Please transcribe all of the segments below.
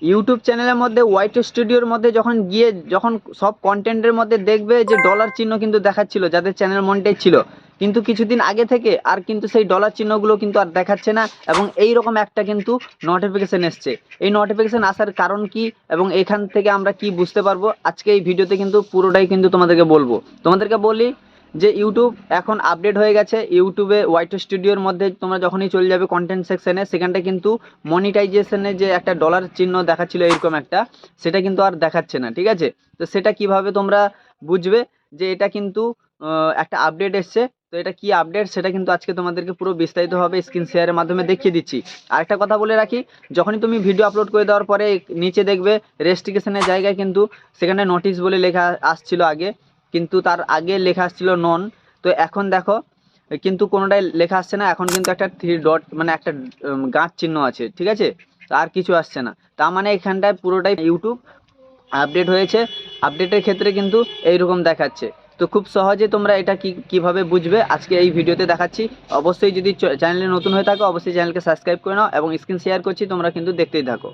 YouTube চ্যানেলের মধ্যে white স্টুডিওর মধ্যে যখন গিয়ে যখন সব কন্টেন্টের মধ্যে দেখবে যে ডলার চিহ্ন কিন্তু দেখাচ্ছিল যাদের চ্যানেল মনিটাইজ ছিল, কিন্তু কিছুদিন আগে থেকে আর কিন্তু সেই ডলার চিহ্নগুলো কিন্তু আর দেখাচ্ছে না, এবং এই রকম একটা কিন্তু নোটিফিকেশন এসছে। এই নোটিফিকেশন আসার কারণ কি এবং এখান থেকে আমরা কি বুঝতে পারবো আজকে এই ভিডিওতে কিন্তু পুরোটাই কিন্তু তোমাদেরকে বলবো। তোমাদেরকে বলি যে ইউটিউব এখন আপডেট হয়ে গেছে। ইউটিউবে ওয়াইটি স্টুডিওর মধ্যে তোমরা যখনই চলে যাবে কন্টেন্ট সেকশনে, সেখানটা কিন্তু মনিটাইজেশনে যে একটা ডলার চিহ্ন দেখাচ্ছিল এরকম একটা, সেটা কিন্তু আর দেখাচ্ছে না। ঠিক আছে, তো সেটা কিভাবে তোমরা বুঝবে যে এটা কিন্তু একটা আপডেট এসছে। তো এটা কি আপডেট সেটা কিন্তু আজকে তোমাদেরকে পুরো বিস্তারিতভাবে স্ক্রিন শেয়ারের মাধ্যমে দেখিয়ে দিচ্ছি। আর একটা কথা বলে রাখি, যখনই তুমি ভিডিও আপলোড করে দেওয়ার পরে নিচে দেখবে রেস্ট্রিকশনের জায়গায় কিন্তু সেখানে নোটিশ বলে লেখা আসছিল আগে, কিন্তু তার আগে লেখা আসছিল নন। তো এখন দেখো কিন্তু কোনোটাই লেখা আসছে না, এখন কিন্তু একটা থ্রি ডট মানে একটা গাঁট চিহ্ন আছে। ঠিক আছে, আর কিছু আসছে না, তার মানে এখানটায় পুরোটাই ইউটিউব আপডেট হয়েছে। আপডেটের ক্ষেত্রে কিন্তু এইরকম দেখাচ্ছে। তো খুব সহজে তোমরা এটা কিভাবে বুঝবে আজকে এই ভিডিওতে দেখাচ্ছি। অবশ্যই যদি চ্যানেলে নতুন হয়ে থাকো অবশ্যই চ্যানেলকে সাবস্ক্রাইব করে নাও, এবং স্ক্রিন শেয়ার করছি তোমরা কিন্তু দেখতেই থাকো।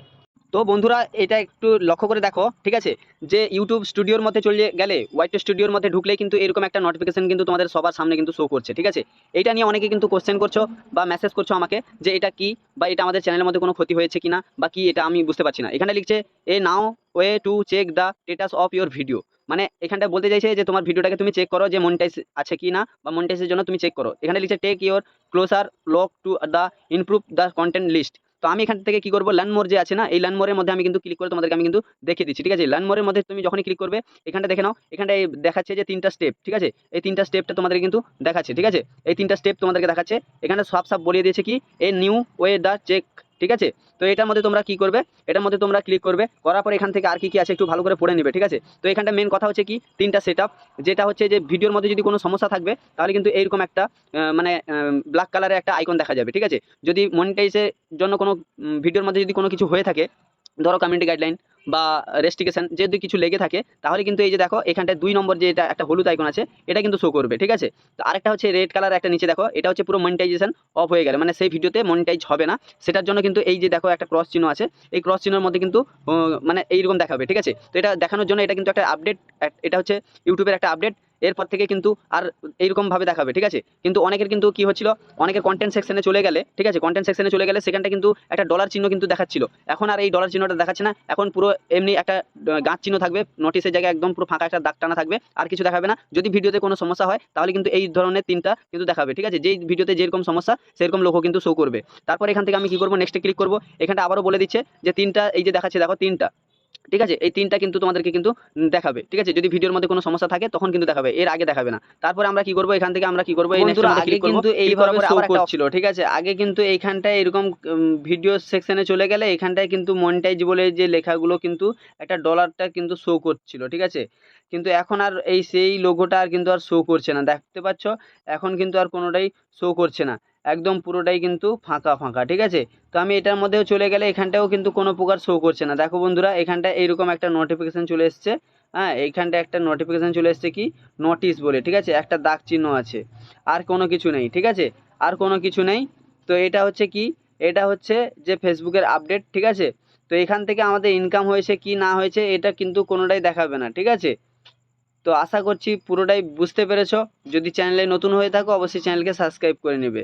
তো বন্ধুরা এটা একটু লক্ষ্য করে দেখো, ঠিক আছে, যে ইউটিউব স্টুডিওর মধ্যে চলে গেলে ওয়াইট স্টুডিওর মধ্যে ঢুকলেই কিন্তু এরকম একটা নোটিফিকেশন কিন্তু তোমাদের সবার সামনে কিন্তু শো করছে। ঠিক আছে, এটা নিয়ে অনেকে কিন্তু কোশ্চেন করছো বা মেসেজ করছো আমাকে যে এটা কি, বা এটা আমাদের চ্যানেলের মধ্যে কোনো ক্ষতি হয়েছে কিনা বা কি, এটা আমি বুঝতে পারছি না। এখানে লিখছে a now way to check the status of your video, মানে এখানটা বলতে চাইছে যে তোমার ভিডিওটাকে তুমি চেক করো যে মনিটাইজ আছে কি না, বা মনিটাইজের জন্য তুমি চেক করো। এখানে লিখছে take your closer look to the improve the content list. তো আমি এখান থেকে কি করবো, লার্ন মোর যে আছে না, এই লার্ন মোরের মধ্যে আমি কিন্তু ক্লিক করে তোমাদেরকে আমি কিন্তু দেখিয়ে দিচ্ছি। ঠিক আছে, লার্ন মোরের মধ্যে তুমি যখনই ক্লিক করবে এখানটা দেখে নাও, এখানটা দেখাচ্ছে যে 3টা স্টেপ। ঠিক আছে, এই 3টা স্টেপটা তোমাদের কিন্তু দেখাচ্ছে। ঠিক আছে, এই 3টা স্টেপ তোমাদেরকে দেখাচ্ছে, এখানে সব সব বলিয়ে দিয়েছে কি a new way the check. ঠিক আছে, তো এটার মধ্যে তোমরা কি করবে, এটার মধ্যে তোমরা ক্লিক করবে, করার পর এখান থেকে আর কি কি আছে একটু ভালো করে পড়ে নেবে। ঠিক আছে, তো এখানটা মেন কথা হচ্ছে কি 3টা সেট আপ, যেটা হচ্ছে যে ভিডিওর মধ্যে যদি কোনো সমস্যা থাকবে তাহলে কিন্তু এইরকম একটা মানে ব্ল্যাক কালারের একটা আইকন দেখা যাবে। ঠিক আছে, যদি মনিটাইজের জন্য কোনো ভিডিওর মধ্যে যদি কোনো কিছু হয়ে থাকে, ধরো কমিউনিটি গাইডলাইন বা রেস্ট্রিকশন যদি কিছু লেগে থাকে, তাহলে কিন্তু এই যে দেখো এখানটায় 2 নম্বর যে এটা একটা হলুদ আইকন আছে এটা কিন্তু শো করবে। ঠিক আছে, তো আরেকটা হচ্ছে রেড কালার একটা নিচে দেখো, এটা হচ্ছে পুরো মনিটাইজেশন অফ হয়ে গেলে, মানে সেই ভিডিওতে মনিটাইজ হবে না। সেটার জন্য কিন্তু এই যে দেখো একটা ক্রস চিহ্ন আছে, এই ক্রস চিহ্নের মধ্যে কিন্তু মানে এইরকম দেখাবে। ঠিক আছে, তো এটা দেখানোর জন্য এটা কিন্তু একটা আপডেট, এটা হচ্ছে ইউটিউবের একটা আপডেট। এরপর থেকে কিন্তু আর এইরকম ভাবে দেখাবে। ঠিক আছে, কিন্তু অনেকের কিন্তু কি হচ্ছিল, অনেকের কন্টেন্ট সেকশনে চলে গেলে, ঠিক আছে, কন্টেন্ট সেকশনে চলে গেলে সেখানটা কিন্তু একটা ডলার চিহ্ন কিন্তু দেখাচ্ছিল, এখন আর এই ডলার চিহ্নটা দেখাচ্ছে না, এখন পুরো এমনি একটা গাঁট চিহ্ন থাকবে, নোটিশের জায়গায় একদম পুরো ফাঁকা একটা দাগ টানা থাকবে, আর কিছু দেখাবে না। যদি ভিডিওতে কোনো সমস্যা হয় তাহলে কিন্তু এই ধরনের 3টা কিন্তু দেখাবে। ঠিক আছে, যেই ভিডিওতে যেরকম সমস্যা সেরকম লোকও কিন্তু শো করবে। তারপর এখান থেকে আমি কি করবো, নেক্সটে ক্লিক করবো, এখানটা আবারও বলে দিচ্ছে যে 3টা এই যে দেখাচ্ছে দেখো 3টা। ঠিক আছে, এই 3টা কিন্তু তোমাদেরকে কিন্তু দেখাবে। ঠিক আছে, যদি ভিডিওর মধ্যে কোনো সমস্যা থাকে তখন কিন্তু দেখাবে, এর আগে দেখাবে না। তারপরে আমরা কি করবো, এখান থেকে আমরা কি করবো, এই নেক্সটের মধ্যে ক্লিক করবো, ক্লিক করার পরে আবার একটা ছিল। ঠিক আছে, আগে কিন্তু এইখানটায় এরকম ভিডিও সেকশনে চলে গেলে এখানটায় কিন্তু মনিটাইজ বলে যে লেখাগুলো কিন্তু একটা ডলারটা কিন্তু শো করছিল। ঠিক আছে, কিন্তু এখন আর এই সেই লোগোটা আর কিন্তু আর শো করছে না, দেখতে পাচ্ছ, এখন কিন্তু আর কোনোটাই শো করছে না, একদম পুরোটাই কিন্তু ফাঁকা ফাঁকা। ঠিক আছে, তো আমি এটার মধ্যেও চলে গেলে এখানটাও কিন্তু কোনো প্রকার শো করছে না। দেখো বন্ধুরা, এখানটা এইরকম একটা নোটিফিকেশন চলে এসছে। হ্যাঁ, এইখানটা একটা নোটিফিকেশন চলে এসছে কি নোটিশ বলে। ঠিক আছে, একটা দাগ চিহ্ন আছে, আর কোনো কিছু নেই। ঠিক আছে, আর কোনো কিছু নেই। তো এটা হচ্ছে কি, এটা হচ্ছে যে ফেসবুকের আপডেট। ঠিক আছে, তো এখান থেকে আমাদের ইনকাম হয়েছে কি না হয়েছে এটা কিন্তু কোনোটাই দেখাবে না। ঠিক আছে, তো আশা করছি পুরোটাই বুঝতে পেরেছো। যদি চ্যানেলে নতুন হয়ে থাকো অবশ্যই চ্যানেলকে সাবস্ক্রাইব করে নেবে।